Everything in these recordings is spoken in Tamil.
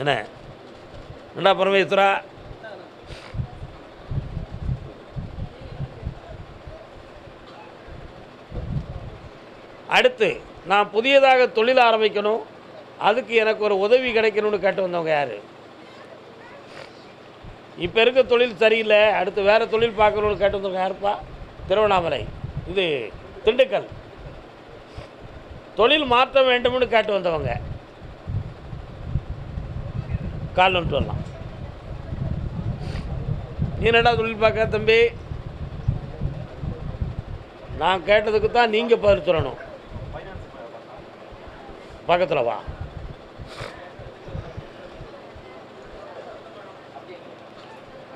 என்ன என்னடா பரமேஸ்வரா, அடுத்து நான் புதியதாக தொழில் ஆரம்பிக்கணும், அதுக்கு எனக்கு ஒரு உதவி கிடைக்கணும்னு கேட்டு வந்தவங்க யார்? இப்போ இருக்க தொழில் சரியில்லை, அடுத்து வேறு தொழில் பார்க்கணும்னு கேட்டு வந்தவங்க யாருப்பா? திருவண்ணாமலை, இது திண்டுக்கல். தொழில் மாற்ற வேண்டும்னு கேட்டு வந்தவங்க கால் வந்துட்டு வரலாம். நீ என்னடா தொழில் பார்க்க தம்பி? நான் கேட்டதுக்கு தான் நீங்கள் பதில் சொல்லணும். பக்கத்தில் வா.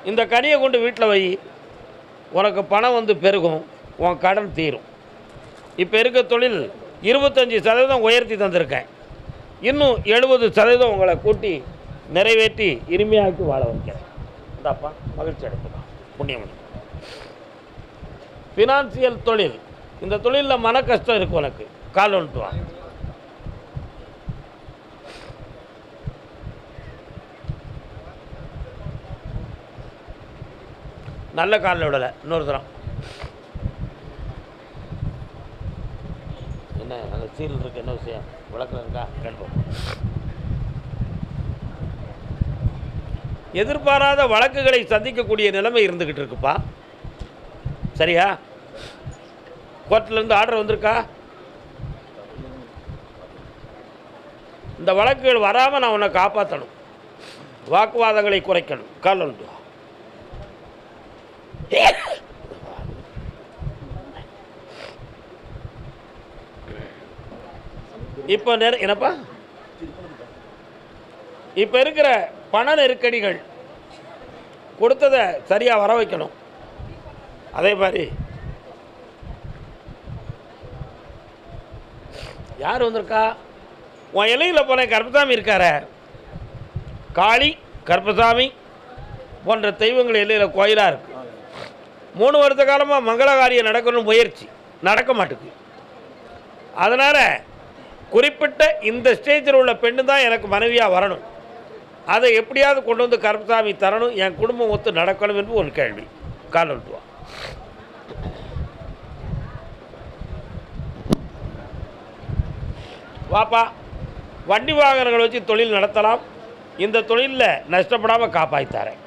இந்த கனியை கொண்டு வீட்டில் வை, உனக்கு பணம் வந்து பெருகும், உன் கடன் தீரும். இப்போ இருக்க தொழில் 25% உயர்த்தி தந்திருக்கேன், இன்னும் 70% உங்களை கூட்டி நிறைவேற்றி இனிமையாக்கி வாழ வைக்கிறேன். இந்தாப்பா மகிழ்ச்சி அடைப்பா, புண்ணியமணி. ஃபினான்சியல் தொழில், இந்த தொழிலில் மன கஷ்டம் இருக்குது உனக்கு, கால் வந்துட்டு வா. நல்ல காலில் விடலை, இன்னொரு தரம். என்ன அந்த சீல் இருக்கு, என்ன விஷயம்? விளக்கம் இருக்கா கேட்போம். எதிர்பாராத வழக்குகளை சந்திக்கக்கூடிய நிலைமை இருந்துக்கிட்டு இருக்குப்பா. சரியா? கோர்ட்டிலேருந்து ஆர்டர் வந்திருக்கா? இந்த வழக்குகள் வராமல் நான் உன்னை காப்பாற்றணும், வாக்குவாதங்களை குறைக்கணும். கால் வந்துட்டு இப்போ என்னப்பா இப்போ இருக்கிற பண நெருக்கடிகள், கொடுத்ததை சரியாக வர வைக்கணும். அதே மாதிரி யார் வந்திருக்கா? உன் இலையில் போன கருப்பசாமி இருக்கார, காளி கருப்பசாமி போன்ற தெய்வங்கள் எல்லையில் கோயிலாக இருக்கு. 3 வருஷ காலமாக மங்களகாரியம் நடக்கணும்னு முயற்சி நடக்க மாட்டுக்கு. அதனால் குறிப்பிட்ட இந்த ஸ்டேஜில் உள்ள பெண்ணு தான் எனக்கு மனைவியாக வரணும், அதை எப்படியாவது கொண்டு வந்து கருப்பசாமி தரணும், என் குடும்பம் ஒத்து நடக்கணும் என்று ஒரு கேள்வி. கால் விட்டுவா. வாப்பா, வண்டி வாகனங்கள் வச்சு தொழில் நடத்தலாம், இந்த தொழிலில் நஷ்டப்படாமல் காப்பாற்றித்தாரேன்.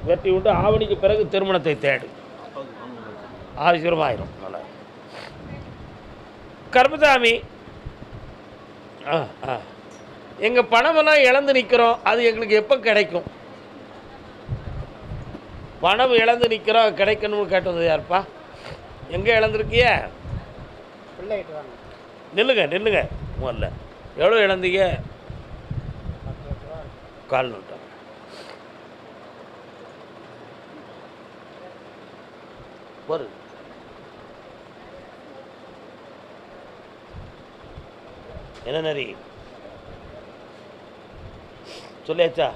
வெட்டி விட்டு ஆவணிக்கு பிறகு திருமணத்தை தேடு, ஆச்சரியமாயிரும். நல்லா கருப்பசாமி, எங்கள் பணமெல்லாம் இழந்து நிற்கிறோம், அது எங்களுக்கு எப்போ கிடைக்கும்? பணம் இழந்து நிற்கிறோம், கிடைக்கணும்னு கேட்டது யாருப்பா? எங்கே இழந்திருக்கிய? நில்லுங்க நில்லுங்க, முதல்ல எவ்வளோ இழந்தீங்க? கால் நோட்டா ஒரு என்ன நரி சொல்லியாச்சா?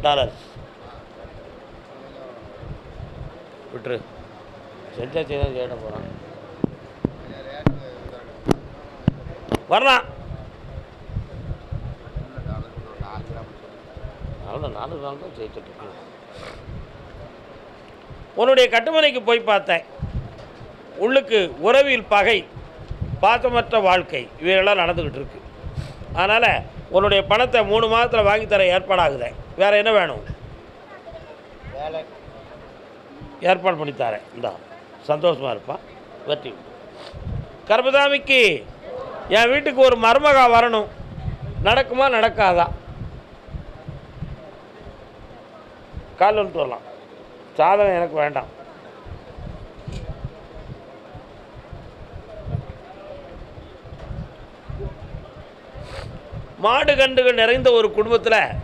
டாலர்ஸ் விட்டுரு, செஞ்சா செய்ய கேட்ட போகிறான். வரலாம், அவ்வளோ 4 நாள் தான் ஜெயிச்சுட்டு. உன்னுடைய கட்டுமனைக்கு போய் பார்த்தேன், உள்ளுக்கு உறவில் பகை, பாசமற்ற வாழ்க்கை, இவையெல்லாம் நடந்துக்கிட்டு இருக்கு. அதனால் உன்னுடைய பணத்தை 3 மாதத்தில் வாங்கி தர ஏற்பாடாகுது. வேறு என்ன வேணும்? ஏற்பாடு பண்ணித்தாரேன். இந்த சந்தோஷமாக இருப்பான். வெற்றி. கருப்பசாமிக்கு என் வீட்டுக்கு ஒரு மருமகா வரணும், நடக்குமா நடக்காதா? கால் வந்துட்டு வரலாம். சாதகம் எனக்கு வேண்டாம். மாடு கண்டுகள் நிறைந்த ஒரு குடும்பத்தில்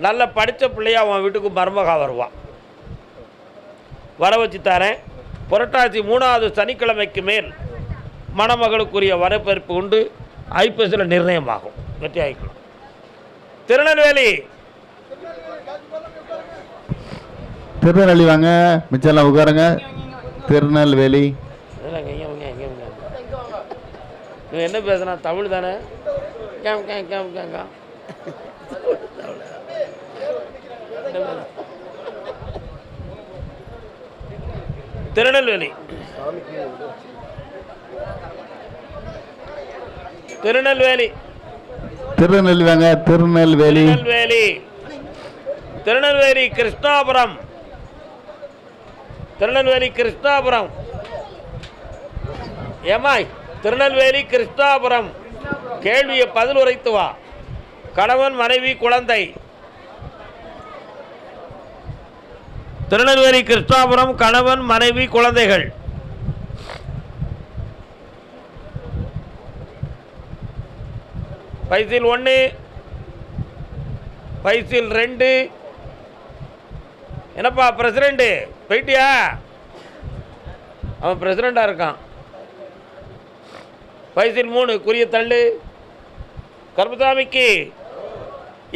நல்ல படித்த பிள்ளையா அவன் வீட்டுக்கு மருமகா வருவான். வர வச்சு தரேன். புரட்டாசி 3வது சனிக்கிழமைக்கு மேல் மணமகளுக்குரிய வரப்பேற்பு உண்டு. ஐப்பசியில் நிர்ணயமாகும். வெற்றி ஆகிக்கணும். திருநெல்வேலி வாங்க, மிச்சம்லாம் உட்காருங்க. திருநெல்வேலி என்ன பேசுனா? தமிழ் தானே? கேம் கேம் கேம் கேங்க திருநெல்வேலி. திருநெல்வேலி. திருநெல்வேலிங்க. திருநெல்வேலி. திருநெல்வேலி. திருநெல்வேலி கிருஷ்ணாபுரம். திருநெல்வேலி கிருஷ்ணாபுரம். ஏமாய் திருநெல்வேலி கிருஷ்ணாபுரம். கேள்வியை பதில் உரைத்து வா. கணவன் மனைவி குழந்தை. திருநெல்வேலி கிருஷ்ணாபுரம் கணவன் மனைவி குழந்தைகள். பைசில் 1, பைசில் 2. என்னப்பா பிரசிடெண்ட்டு போயிட்டியா? அவன் பிரசிடெண்டாக இருக்கான். பைசில் 3 குறிய தள்ளு. கருப்பசாமிக்கு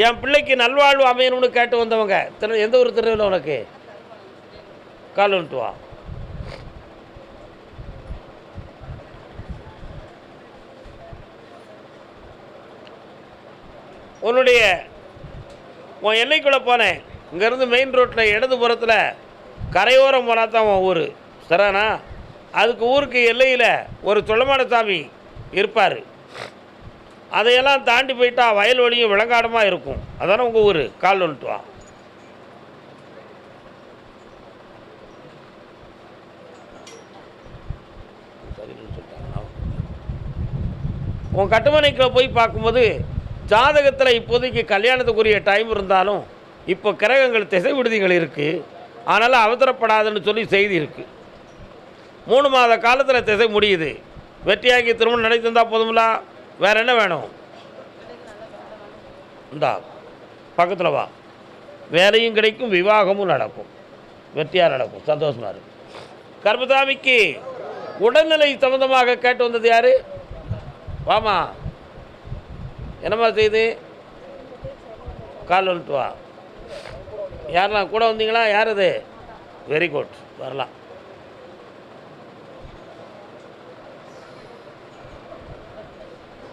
என் பிள்ளைக்கு நல்வாழ்வு அமையணும்னு கேட்டு வந்தவங்க எந்த ஒரு திருவிழா உனக்கு கால் வந்துட்டு வா. உன் எல்லைக்குள்ளே போனேன். இங்கேருந்து மெயின் ரோட்டில் இடதுபுறத்தில் கரையோரம் போனால் தான் உன் ஊர் சரிண்ணா. அதுக்கு ஊருக்கு எல்லையில் ஒரு சொல்லமான சாமி இருப்பார். அதையெல்லாம் தாண்டி போயிட்டா வயல்வெளியும் விளங்காடமாக இருக்கும். அதானே உங்கள் ஊர். கால் வந்துட்டு வா. உன் கட்டுமனைக்குள்ள போய் பார்க்கும்போது ஜாதகத்தில் இப்போதைக்கு கல்யாணத்துக்குரிய டைம் இருந்தாலும் இப்போ கிரகங்கள் திசை விடுதிகள் இருக்குது. ஆனாலும் அவசரப்படாதுன்னு சொல்லி செய்தி இருக்குது. 3 மாத காலத்தில் திசை முடியுது. வெற்றியாகி திருமணம் நடத்திருந்தால் போதுங்களா? வேறு என்ன வேணும்? இந்தா பக்கத்தில் வா. வேலையும் கிடைக்கும், விவாகமும் நடக்கும், வெற்றியாக நடக்கும். சந்தோஷமாக இருக்கும். கர்மசாமிக்கு உடல்நிலை சம்பந்தமாக கேட்டு வந்தது யார்? வாமா. என்னம்மா செய்து? கால் வந்துட்டு வா. யாரெல்லாம் கூட வந்தீங்களா? யார் அது? வெரி குட், வரலாம்.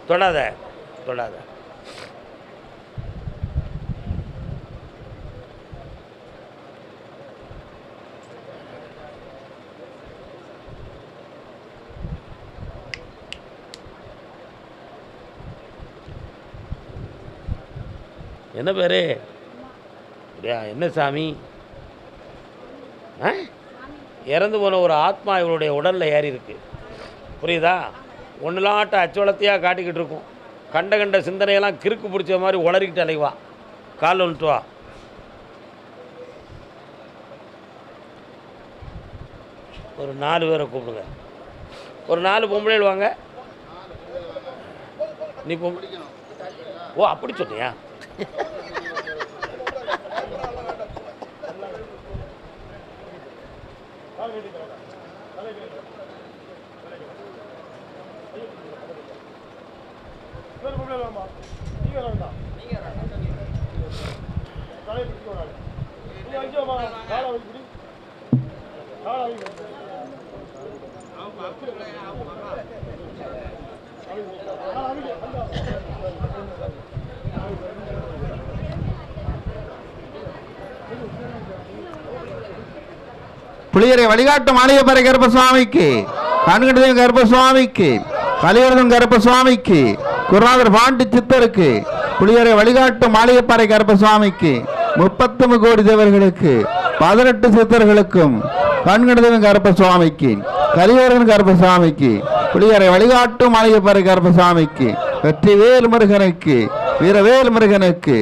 தொடாத தொடாத. என்ன பேர்? என்ன சாமி? இறந்து போன ஒரு ஆத்மா இவருடைய உடலில் ஏறி இருக்கு. புரியுதா? ஒன்றுலாட்ட அச்சோளத்தையாக காட்டிக்கிட்டு இருக்கும். கண்ட கண்ட சிந்தனையெல்லாம் கிறுக்கு பிடிச்ச மாதிரி உளறிக்கிட்டு அலைவா. கால் வந்துட்டு வா. ஒரு 4 பேரை கூப்பிடுங்க. ஒரு 4 பொம்பளைகள் வாங்க. நீ ஓ அப்படி சொன்னியா? புளியரை வழிகாட்டும் ஆலயப்பறை கருப்பசுவாமிக்கு, கண்கண்டதேவன் கருப்பசுவாமிக்கு, கலியுகம் கருப்பசுவாமிக்கு, குருநாதர் பாண்டி சித்தருக்கு, புளியரை வழிகாட்டும் ஆலயப்பறை கருப்பசுவாமிக்கு, 33 கோடி தேவர்களுக்கு, 18 சித்தர்களுக்கும், கண்கண்டதேவன் கருப்பசுவாமிக்கு, கலியுகம் கருப்பசுவாமிக்கு, புளியரை வழிகாட்டும் ஆலயப்பறை கருப்பசுவாமிக்கு, வெற்றிவேல் முருகனுக்கு, வீரவேல் முருகனுக்கு.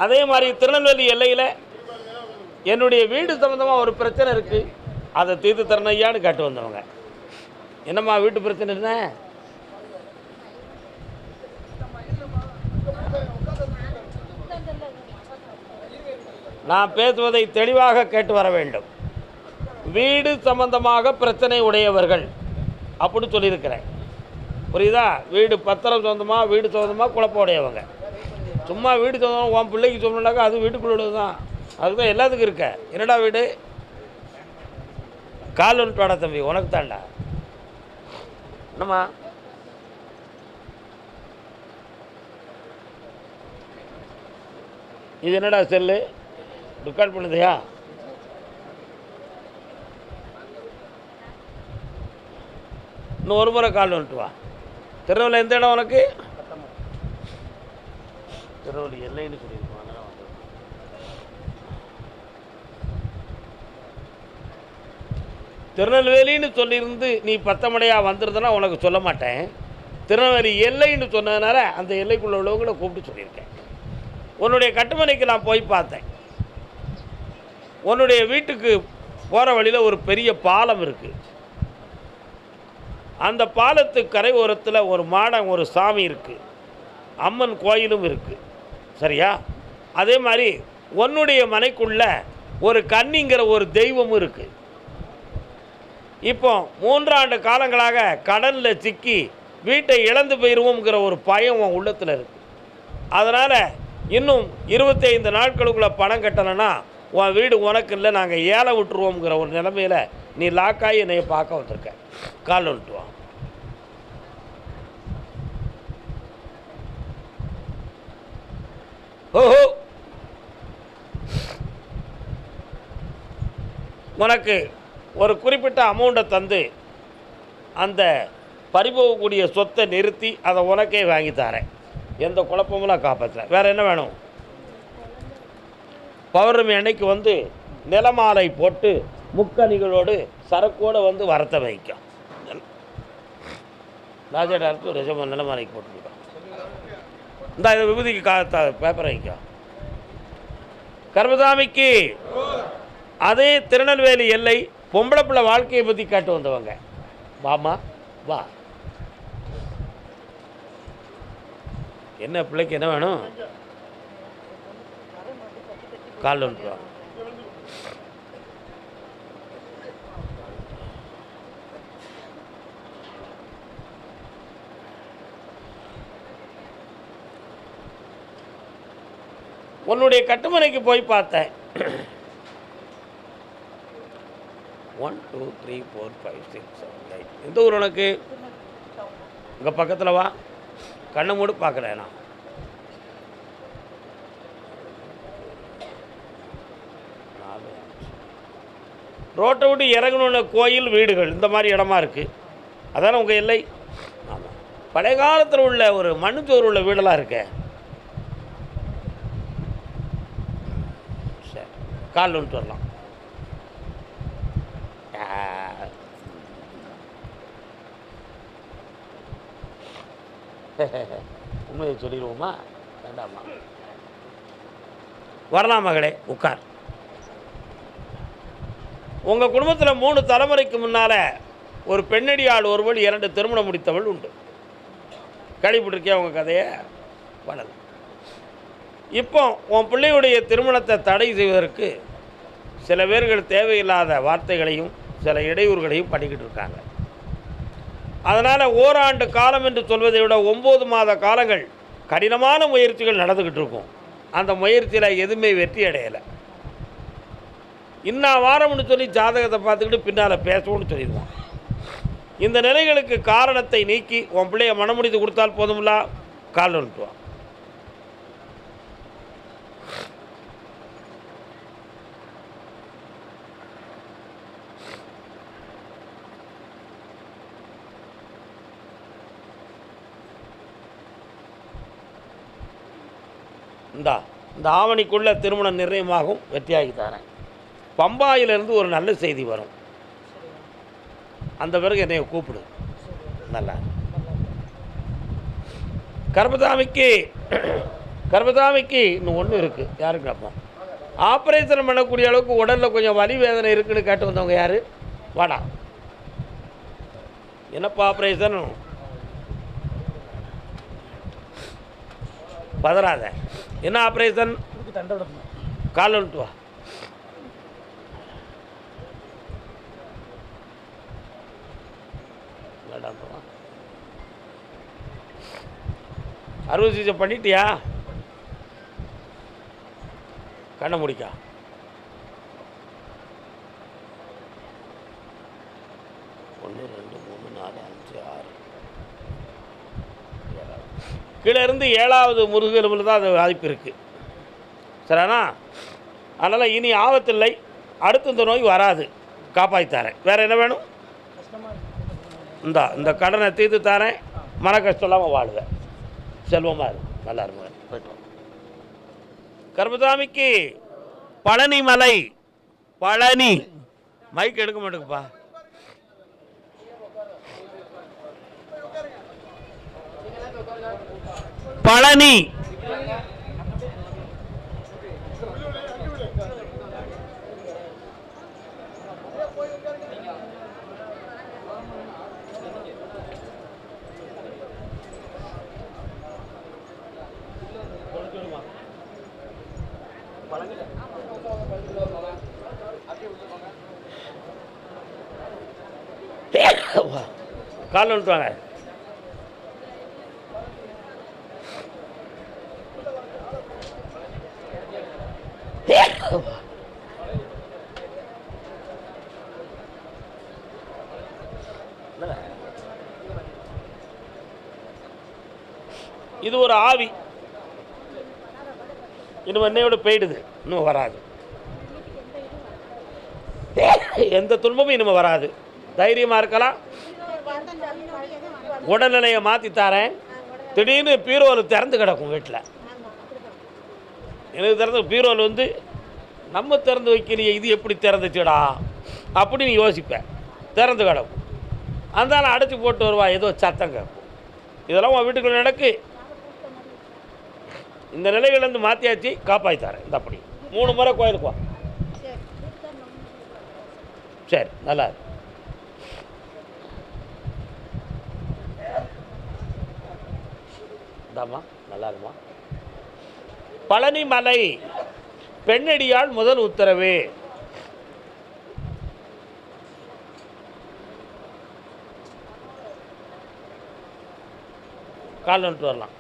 அதே மாதிரி திருநெல்வேலி எல்லையில் என்னுடைய வீடு சம்பந்தமாக ஒரு பிரச்சனை இருக்குது. அதை தீர்த்து தரணையான்னு கேட்டு வந்தவங்க. என்னம்மா வீட்டு பிரச்சனை என்ன? நான் பேசுவதை தெளிவாக கேட்டு வர வேண்டும். வீடு சம்பந்தமாக பிரச்சனை உடையவர்கள் அப்படின்னு சொல்லியிருக்கிறேன். புரியுதா? வீடு பத்திரம் சொந்தமாக, வீடு சொந்தமாக குழப்பம் உடையவங்க. சும்மா வீடு சொந்தம் உன் பிள்ளைக்கு சொன்னாக்கா அது வீட்டுக்குள்ள தான். அதுதான் எல்லாத்துக்கும் இருக்க. என்னடா வீடு? கால் வந்துட்டு வாடா தம்பி, உனக்கு தாண்டா. என்னம்மா இது என்னடா செல்லு ரெக்கார்ட் பண்ணுதையா? இன்னும் ஒரு முறை கால் வந்துட்டு வா. திருநெல்வேலி எந்த இடம் உனக்கு? திருநெல்வேலி எல்லைன்னு சொல்லியிருக்கோம். திருநெல்வேலின்னு சொல்லியிருந்து நீ பத்தமடையாக வந்துருதுன்னா உனக்கு சொல்ல மாட்டேன். திருநெல்வேலி எல்லைன்னு சொன்னதுனால அந்த எல்லைக்குள்ள உள்ளவங்களை கூப்பிட்டு சொல்லியிருக்கேன். உன்னுடைய கட்டுமனைக்கு நான் போய் பார்த்தேன். உன்னுடைய வீட்டுக்கு போகிற வழியில் ஒரு பெரிய பாலம் இருக்குது. அந்த பாலத்துக்கு கரை ஓரத்தில் ஒரு மாடம், ஒரு சாமி இருக்குது, அம்மன் கோயிலும் இருக்குது. சரியா? அதே மாதிரி உன்னுடைய மனைக்குள்ள ஒரு கன்னிங்கிற ஒரு தெய்வமும் இருக்குது. இப்போ 3 ஆண்டு காலங்களாக கடலில் சிக்கி வீட்டை இழந்து போயிடுவோங்கிற ஒரு பயம் உன் உள்ளத்தில் இருக்குது. அதனால் இன்னும் 25 நாட்களுக்குள்ளே பணம் கட்டலைன்னா உன் வீடு உனக்கு இல்லை, நாங்கள் ஏலம் விட்டுருவோங்கிற ஒரு நிலைமையில் நீ லாக்காகி என்னைய பார்க்க வந்திருக்க. கால் வந்துட்டு வா. ஓஹோ, உனக்கு ஒரு குறிப்பிட்ட அமௌண்ட்டை தந்து அந்த பறிபோகக்கூடிய சொத்தை நிறுத்தி அதை உனக்கே வாங்கி தரேன். எந்த குழப்பமும் நான் காப்பாற்றுறேன். வேறு என்ன வேணும்? பௌர்ணமி அன்னைக்கு வந்து நிலமாலை போட்டு முக்கணிகளோடு சரக்கோடு வந்து வரத்தை வைக்கும். ராஜா டாக்டர் ரஜமா நிலமாலைக்கு போட்டுருக்கான். இந்த விபூதிக்கு பேப்பர் வைக்கும். கர்மசாமிக்கு அதே திருநெல்வேலி எல்லை பொம்பளை பிள்ளை வாழ்க்கையை பற்றி காட்டு வந்தவங்க. வாமா வா. என்ன பிள்ளைக்கு என்ன வேணும்? கால் ஒன்று. உன்னுடைய கட்டுமனைக்கு போய் பார்த்தேன். 1 2 3 4 5 6 7 8. எந்த ஊர் உனக்கு? இங்கே பக்கத்தில் வா. கண்ணை மூடு பார்க்குறேன். நான் ரோட்டை விட்டு இறங்கணுன்னு கோயில், வீடுகள், இந்த மாதிரி இடமா இருக்குது. அதானே உங்கள் எல்லை? ஆமாம். பழைய காலத்தில் உள்ள ஒரு மண்ணுச்சோறு உள்ள வீடெல்லாம் இருக்கு. சரி, கால் வந்துட்டு வரலாம். உண்மையை சொல்லிடுவோமா வேண்டாமா? வரலாம் மகளே, உட்கார். உங்கள் குடும்பத்தில் 3 தலைமுறைக்கு முன்னால் ஒரு பெண்ணடி ஆள் ஒருவள் 2 திருமணம் முடித்தவள் உண்டு. கேள்விப்பட்டிருக்கியா உங்கள் கதையை? வளரும். இப்போ உன் பிள்ளையுடைய திருமணத்தை தடை செய்வதற்கு சில பேர்கள் தேவையில்லாத வார்த்தைகளையும் சில இடையூறுகளையும் பண்ணிக்கிட்டு இருக்காங்க. அதனால் ஓராண்டு காலம் என்று சொல்வதை விட 9 மாத காலங்கள் கடினமான முயற்சிகள் நடந்துக்கிட்டு இருக்கும். அந்த முயற்சியில் எதுவுமே வெற்றி அடையலை. இன்னும் வாரம்னு சொல்லி ஜாதகத்தை பார்த்துக்கிட்டு பின்னால் பேசணும்னு சொல்லிடுவான். இந்த நிலைகளுக்கு காரணத்தை நீக்கி உன் பிள்ளைய மனமுடித்து கொடுத்தால் போதும்ல. கால் வந்துட்டுவான். இந்த ஆவணிக்குள்ள திருமணம் நிர்ணயமாகும். வெற்றியாகி தரேன். பம்பாயிலிருந்து ஒரு நல்ல செய்தி வரும். அந்த பிறகு என்னை கூப்பிடு. நல்லா. கர்மசாமிக்கு இன்னும் ஒன்று இருக்குது. யாருக்கு கேட்போம்? ஆப்ரேஷன் பண்ணக்கூடிய அளவுக்கு உடலில் கொஞ்சம் வலி வேதனை இருக்குன்னு கேட்டு வந்தவங்க யார்? வாடா. என்னப்பா ஆப்ரேஷன்? பதறாத. என்ன ஆப்ரேஷன்? கால் வந்துட்டு வா. அறுவை சிகிச்சை பண்ணிட்டியா? கண்ணை முடிக்கா. ஒன்று, 2, 3, 4, 5, 6. கீழே இருந்து 7வது முதுகெலும்பில் தான் அது வாய்ப்பு இருக்குது. சரிண்ணா? அதனால் இனி ஆபத்தில்லை. அடுத்து இந்த நோய் வராது. காப்பாற்றித்தாரேன். வேறு என்ன வேணும்? இந்த கடனை தீர்த்து தாரேன். மன கஷ்டம் இல்லாமல் வாழுவேன். செல்வமாக இருக்கும். நல்லா இருக்கும். போய்ட்டோம். கருப்பசாமிக்கு பழனி மலை. பழனி மைக் எடுக்க மாட்டேங்குப்பா. பழனி கால் நிறுத்துவாங்க. இது ஒரு ஆவி. இன்னும் என்னையோட போயிடுது. இன்னும் வராது. எந்த துன்பமும் இனிமே வராது. தைரியமாக இருக்கலாம். உடல்நிலையை மாற்றித்தாரேன். திடீர்னு பீரோவில் திறந்து கிடக்கும் வீட்டில். எனக்கு திறந்து பீரோவில் வந்து நம்ம திறந்து வைக்கலையே, இது எப்படி திறந்துச்சுடா அப்படின்னு யோசிப்பேன். திறந்து கிடக்கும். அந்த அடைச்சி போட்டு வருவா. ஏதோ சத்தம் கேட்கும். இதெல்லாம் உன் வீட்டுக்குள்ள நடக்கு. இந்த நிலைகள்லேருந்து மாற்றியாச்சு. காப்பாற்றித்தாரேன். இந்த அப்படி 3 முறை கோயிலுக்கு வா. சரி, நல்லா இருக்கு. இதாம்மா, நல்லா இருக்குமா? பழனி மலை பெண்ணடியால் முதல் உத்தரவு. கால் வந்துட்டு வரலாம்.